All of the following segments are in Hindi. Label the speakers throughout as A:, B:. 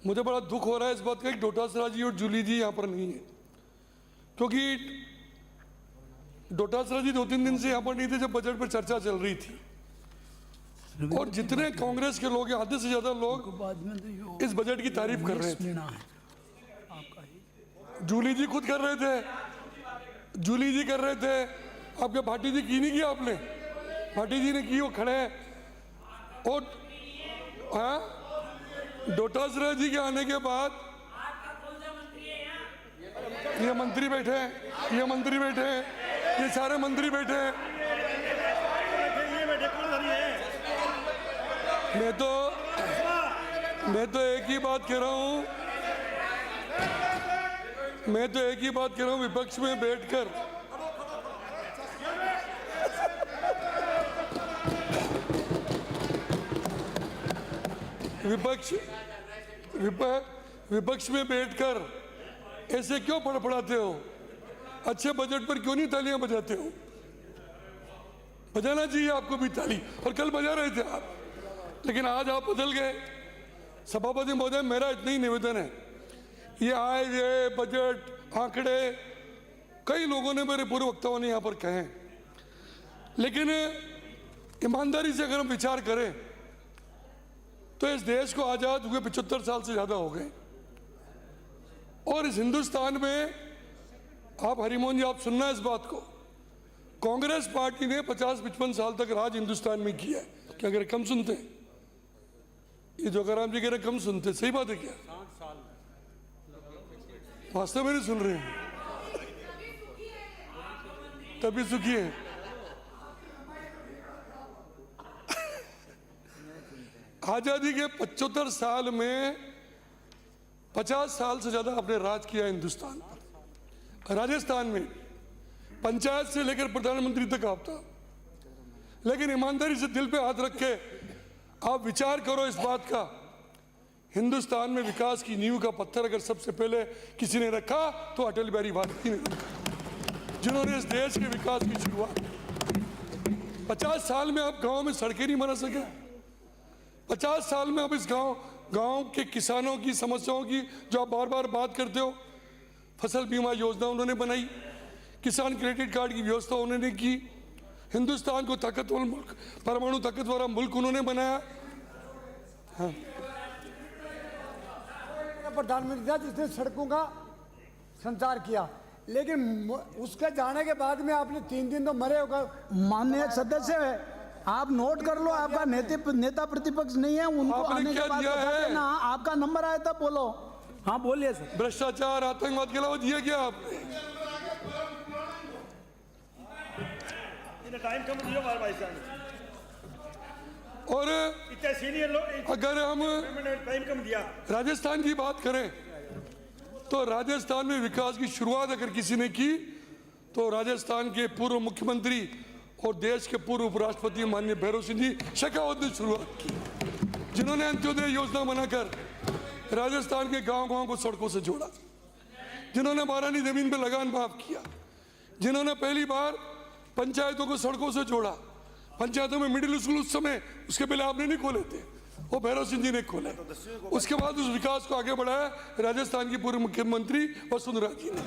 A: मुझे बड़ा दुख हो रहा है इस बात का कि डोटासरा जी और जूली जी यहाँ पर नहीं है, क्योंकि डोटासरा जी 2-3 दिन से यहाँ पर नहीं थे जब बजट पर चर्चा चल रही थी। और जितने कांग्रेस के लोग हैं, आधे से ज्यादा लोग इस बजट की तारीफ कर रहे थे। जूली जी खुद कर रहे थे, जूली जी कर रहे थे, आपके भाटी जी की नहीं किया आपने? भाटी जी ने की, वो खड़े हैं। और हाँ, डोटासरा जी के आने के बाद ये मंत्री बैठे हैं, ये मंत्री बैठे हैं, ये सारे मंत्री बैठे हैं। मैं तो एक ही बात कह रहा हूँ, विपक्ष में बैठकर विपक्ष में बैठकर ऐसे क्यों फड़फड़ाते हो? अच्छे बजट पर क्यों नहीं तालियां बजाते हो? बजाना चाहिए आपको भी ताली, और कल बजा रहे थे आप, लेकिन आज आप बदल गए। सभापति महोदय, मेरा इतना ही निवेदन है, ये आए ये बजट आंकड़े कई लोगों ने, मेरे पूर्व वक्ताओं ने यहाँ पर कहे, लेकिन ईमानदारी से अगर हम विचार करें तो इस देश को आज़ाद हुए 75 साल से ज़्यादा हो गए, और इस हिंदुस्तान में आप हरिमोहन जी, आप सुनना इस बात को, कांग्रेस पार्टी ने 50-55 साल तक राज हिंदुस्तान में किया है। क्या अगर कम सुनते हैं? ये जोगाराम जी कह रहे कम सुनते, सही बात है क्या? वास्तव में नहीं सुन रहे हैं, तभी सुखी है। आजादी के 75 साल में 50 साल से ज्यादा आपने राज किया हिंदुस्तान पर। राजस्थान में पंचायत से लेकर प्रधानमंत्री तक आप था, लेकिन ईमानदारी से दिल पे हाथ रख के आप विचार करो इस बात का, हिंदुस्तान में विकास की नींव का पत्थर अगर सबसे पहले किसी ने रखा तो अटल बिहारी वाजपेयी ने रखा, जिन्होंने इस देश के विकास की शुरुआत। 50 साल में आप गांव में सड़कें नहीं बना सके, 50 साल में आप इस गांव के किसानों की समस्याओं की जो आप बार बार बात करते हो, फसल बीमा योजना उन्होंने बनाई, किसान क्रेडिट कार्ड की व्यवस्था उन्होंने की, हिंदुस्तान को ताकतवर मुल्क, परमाणु ताकत वाला मुल्क उन्होंने बनाया। हाँ।
B: प्रधानमंत्री था जिसने सड़कों का संचार किया, लेकिन उसके जाने के बाद में आपने 3 दिन तो मरे होगा।
C: माननीय सदस्य है, आप नोट कर लो, आपका नेता प्रतिपक्ष नहीं है, उनको आने के बाद बता देना। आपका नंबर आया था, बोलो। हाँ बोलिए सर।
A: भ्रष्टाचार, आतंकवाद के अलावा दिया क्या आपने?
D: टाइम कम दिया भाई साहब।
A: और
D: इतने सीनियर लोग,
A: अगर हम
D: टाइम कम दिया।
A: राजस्थान की बात करें तो राजस्थान में विकास की शुरुआत अगर किसी ने की तो राजस्थान के पूर्व मुख्यमंत्री और देश के पूर्व उपराष्ट्रपति माननीय भैरव सिंह जी शेखावत ने शुरुआत की, जिन्होंने अंत्योदय योजना बनाकर राजस्थान के गांव-गांव को सड़कों से जोड़ा, जिन्होंने 12 जमीन पे लगान माफ किया, जिन्होंने पहली बार पंचायतों को सड़कों से जोड़ा। पंचायतों में मिडिल स्कूल उस समय, उसके पहले आपने नहीं खोले थे, वो भैरव सिंह जी ने खोले। उसके बाद उस विकास को आगे बढ़ाया राजस्थान की पूर्व मुख्यमंत्री वसुंधरा जी ने,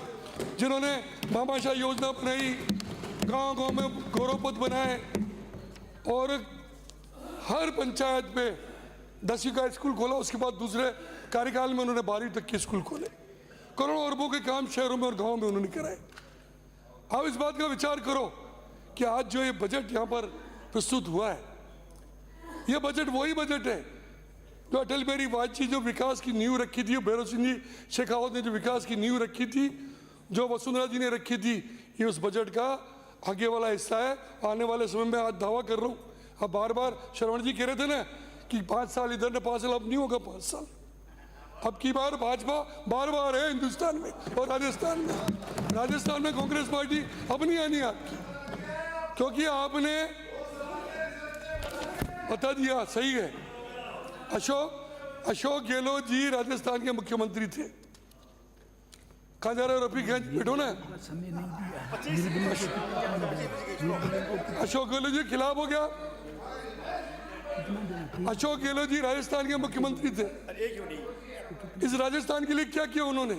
A: जिन्होंने भामाशाह योजना बनाई, गांव-गांव में गौरवपथ बनाए, और हर पंचायत पे 10वीं का स्कूल खोला। उसके बाद दूसरे कार्यकाल में उन्होंने 12वीं तक के स्कूल खोले। करोड़ों अरबों के काम शहरों में और गाँव में उन्होंने कराए। आप इस बात का विचार करो कि आज जो ये बजट यहाँ पर प्रस्तुत हुआ है, ये बजट वही बजट है जो अटल बिहारी वाजपेयी जो विकास की नींव रखी थी, भैरव सिंह जी शेखावत ने जो विकास की नींव रखी थी, जो वसुंधरा जी ने रखी थी, ये उस बजट का आगे वाला हिस्सा है। आने वाले समय में आज दावा कर रहा हूँ, अब बार बार श्रवण जी कह रहे थे ना कि 5 साल इधर ने 5 साल, अब नहीं होगा 5 साल। अब की बार भाजपा बार है हिंदुस्तान में और राजस्थान में। राजस्थान में कांग्रेस पार्टी अब नहीं आनी आपकी, क्योंकि आपने बता दिया। सही है, अशोक गहलोत जी राजस्थान के मुख्यमंत्री थे। कहाँ जा रहे हो रफीक? बैठो ना। अशोक गहलोत जी खिलाफ हो गया। अशोक गहलोत जी राजस्थान के मुख्यमंत्री थे। इस राजस्थान के लिए क्या किया उन्होंने?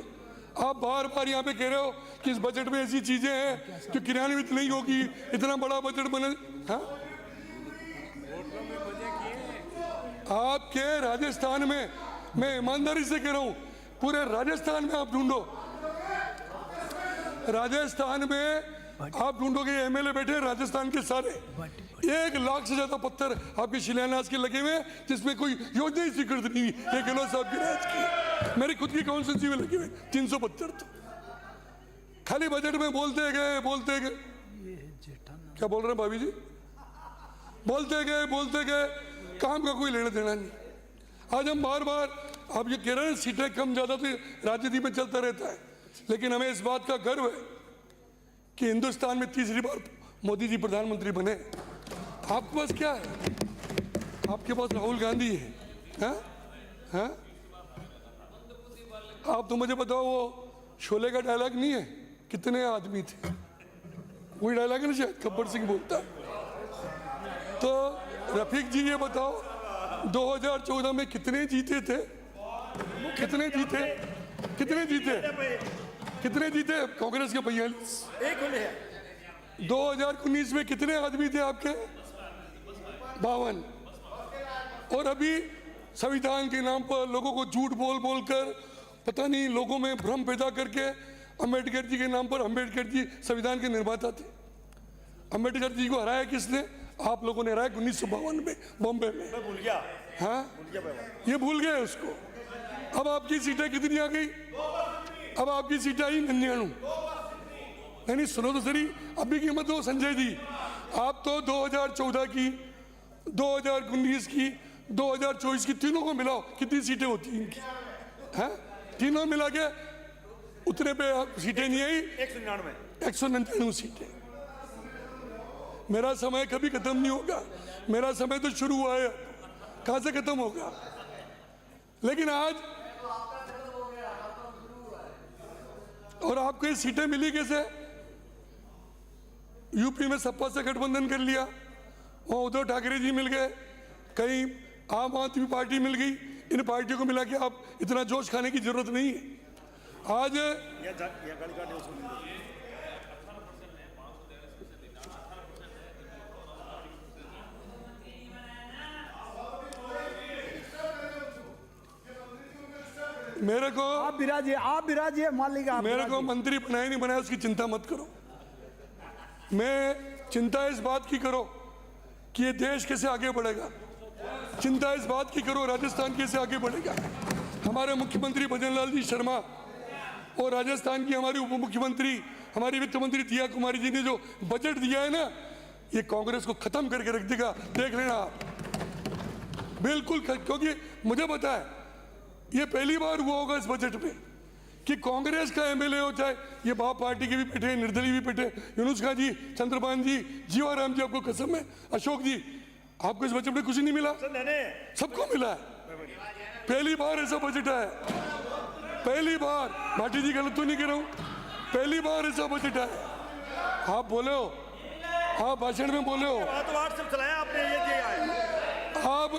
A: आप बार बार यहाँ पे कह रहे हो कि इस बजट में ऐसी चीजें हैं जो क्रियान्वित नहीं होगी, इतना बड़ा बजट बने। हाँ, आपके राजस्थान में, मैं ईमानदारी से कह रहा हूं, पूरे राजस्थान में आप ढूंढो, राजस्थान में आप ढूंढोगे एमएलए बैठे हैं राजस्थान के सारे, 1 लाख से ज्यादा पत्थर आपके शिलान्यास के लगे हुए हैं जिसमें कोई योजना ही स्वीकृत नहीं हुई। ये गहलोत साहब की राज की, मेरी खुद की काउंसिल में लगे हुए 300 पत्थर। तो खाली बजट में बोलते गए। क्या बोल रहे हैं भाभी जी? बोलते गए, काम का कोई लेना देना नहीं। आज हम बार बार, आप ये कह रहे हैं सीटें कम ज्यादा तो राजनीति में चलता रहता है, लेकिन हमें इस बात का गर्व है कि हिंदुस्तान में तीसरी बार मोदी जी प्रधानमंत्री बने। आपके पास क्या है? आपके पास राहुल गांधी है। हाँ? आप तो मुझे बताओ, वो शोले का डायलॉग नहीं है, कितने आदमी थे, वही डायलॉग है ना शायद, गब्बर सिंह बोलता है। तो रफीक जी ये बताओ, 2014 में कितने जीते थे? कितने जीते कांग्रेस के 42। 2019 में कितने आदमी थे आपके? 52। और अभी संविधान के नाम पर लोगों को झूठ बोल कर, पता नहीं लोगों में भ्रम पैदा करके, अंबेडकर जी के नाम पर, अंबेडकर जी संविधान के निर्माता थे, अंबेडकर जी को हराया किसने? आप लोगों ने हराया 1952 में बॉम्बे में।
D: मैं भूल गया।
A: हाँ, ये भूल गए उसको। अब आपकी सीटें कितनी आ गई? अब आपकी सीटें आई 99। नहीं, सुनो तो सही, अभी की मत हो संजय जी, आप तो 2014 की, 2019 की, 2024 की, तीनों को मिलाओ कितनी सीटें होती हैं इनकी? हैं? तीनों मिला के उतने पे सीटें नहीं आई, 199 सीटें। मेरा समय कभी खत्म नहीं होगा, मेरा समय तो शुरू हुआ है, कहां से खत्म होगा? लेकिन आज, और आपको ये सीटें मिली कैसे? यूपी में सपा से गठबंधन कर लिया, वहां उद्धव ठाकरे जी मिल गए, कहीं आम आदमी पार्टी मिल गई। इन पार्टियों को मिला के आप इतना जोश खाने की जरूरत नहीं है। आज मेरे को,
C: आप विराजिए मालिक।
A: मेरे को मंत्री बनाया नहीं बनाया उसकी चिंता मत करो। मैं चिंता इस बात की करो कि ये देश कैसे आगे बढ़ेगा, चिंता इस बात की करो राजस्थान कैसे आगे बढ़ेगा। हमारे मुख्यमंत्री भजन लाल जी शर्मा और राजस्थान की हमारी उप मुख्यमंत्री, हमारी वित्त मंत्री दिया कुमारी जी ने जो बजट दिया है ना, ये कांग्रेस को खत्म करके रख देगा, देख लेना आप। बिल्कुल, क्योंकि मुझे पता है ये पहली बार हुआ होगा इस बजट में कि कांग्रेस का एमएलए हो, चाहे ये बाप पार्टी के भी बैठे, निर्दलीय भी बैठे, यूनुस खान जी, चंद्रपान जी, जीवाराम जी, आपको कसम है, अशोक जी, आपको इस बजट में कुछ नहीं मिला? सबको मिला है। पहली बार ऐसा बजट है, पहली बार। भाटी जी गलत तो नहीं कह रहा हूं, पहली बार ऐसा बजट है। आप बोले हो, आप भाषण में बोले हो,
D: व्हाट्सएप चलाया आपने, ये दिया है।
A: आप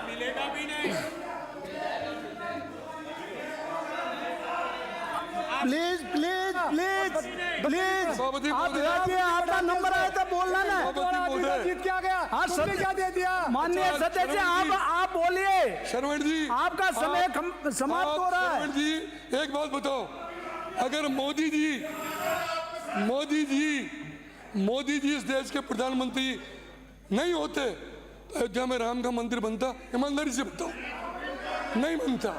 D: मिलेगा भी नहीं।
C: प्लीज प्लीज प्लीज प्लीज,
A: सभापति
C: आप
A: महोदय,
C: विराजिए, आपका नंबर आया था बोलना ना।
A: सभापति महोदय,
B: जीत क्या गया?
C: हाँ,
B: तुमने क्या दे दिया?
C: माननीय सदस्य, आप बोलिए,
A: शरवण जी,
C: आपका समय समाप्त हो रहा है।
A: शरवण जी, एक बात बताओ, अगर मोदी जी इस देश के प्रधानमंत्री नहीं होते, अयोध्या में राम का मंदिर बनता? ईमानदारी से बताओ, नहीं बनता।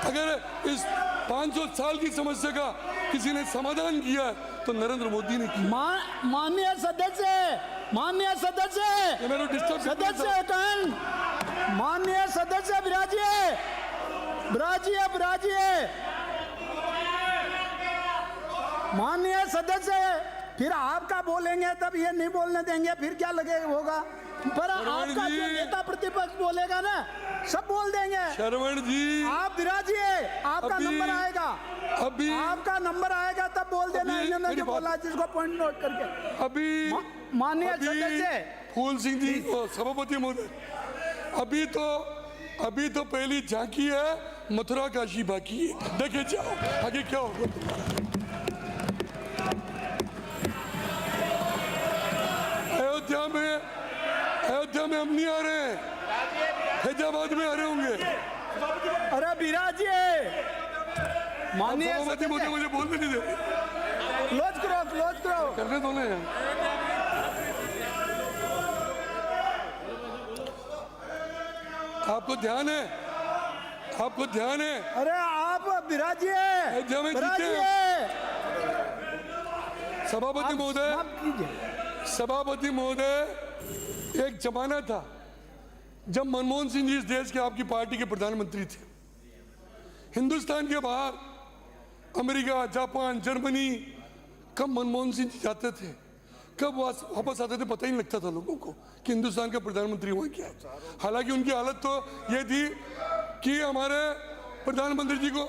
A: अगर इस 500 साल की समस्या का किसी ने समाधान किया तो नरेंद्र मोदी ने किया।
C: माननीय सदस्य
A: मेरे डिस्टर्ब
C: सदस्य कौन? माननीय सदस्य विराजिए, माननीय सदस्य, फिर आपका बोलेंगे तब ये नहीं बोलने देंगे, फिर क्या लगेगा होगा? पर आपका जो नेता प्रतिपक्ष बोलेगा ना, सब बोल देंगे।
A: शरवण जी,
C: आप विराजिए, आपका नंबर आएगा,
A: अभी
C: आपका नंबर आएगा तब बोल देना। इन्होंने जो बोला जिसको पॉइंट नोट करके।
A: अभी
C: माननीय सदस्य
A: फूल सिंह जी, सभापति महोदय, अभी तो अभी तो पहली झांकी है, मथुरा काशी बाकी है, देखे जाओ आगे क्या होगा तुम्हारा। अयोध्या में हम नहीं आ रहे हैं, हैदराबाद में आ रहे होंगे।
C: अरे विराज जी, माननीय
A: सभापति मुझे बोलने नहीं दे,
C: क्लोज करो
A: करने दो ना। आपको ध्यान है, आपको ध्यान है।
C: अरे आप विराज जी,
A: अयोध्या में
C: विराज
A: जीते
C: जी,
A: सभापति महोदय,
C: समाप्त कीजिए।
A: सभापति महोदय, एक जमाना था जब मनमोहन सिंह जी इस देश के आपकी पार्टी के प्रधानमंत्री थे। हिंदुस्तान के बाहर अमेरिका, जापान, जर्मनी कब मनमोहन सिंह जी जाते थे, कब वापस आते थे, पता ही नहीं लगता था लोगों को कि हिंदुस्तान का प्रधानमंत्री हुआ क्या है। हालांकि उनकी हालत तो ये थी कि हमारे प्रधानमंत्री जी को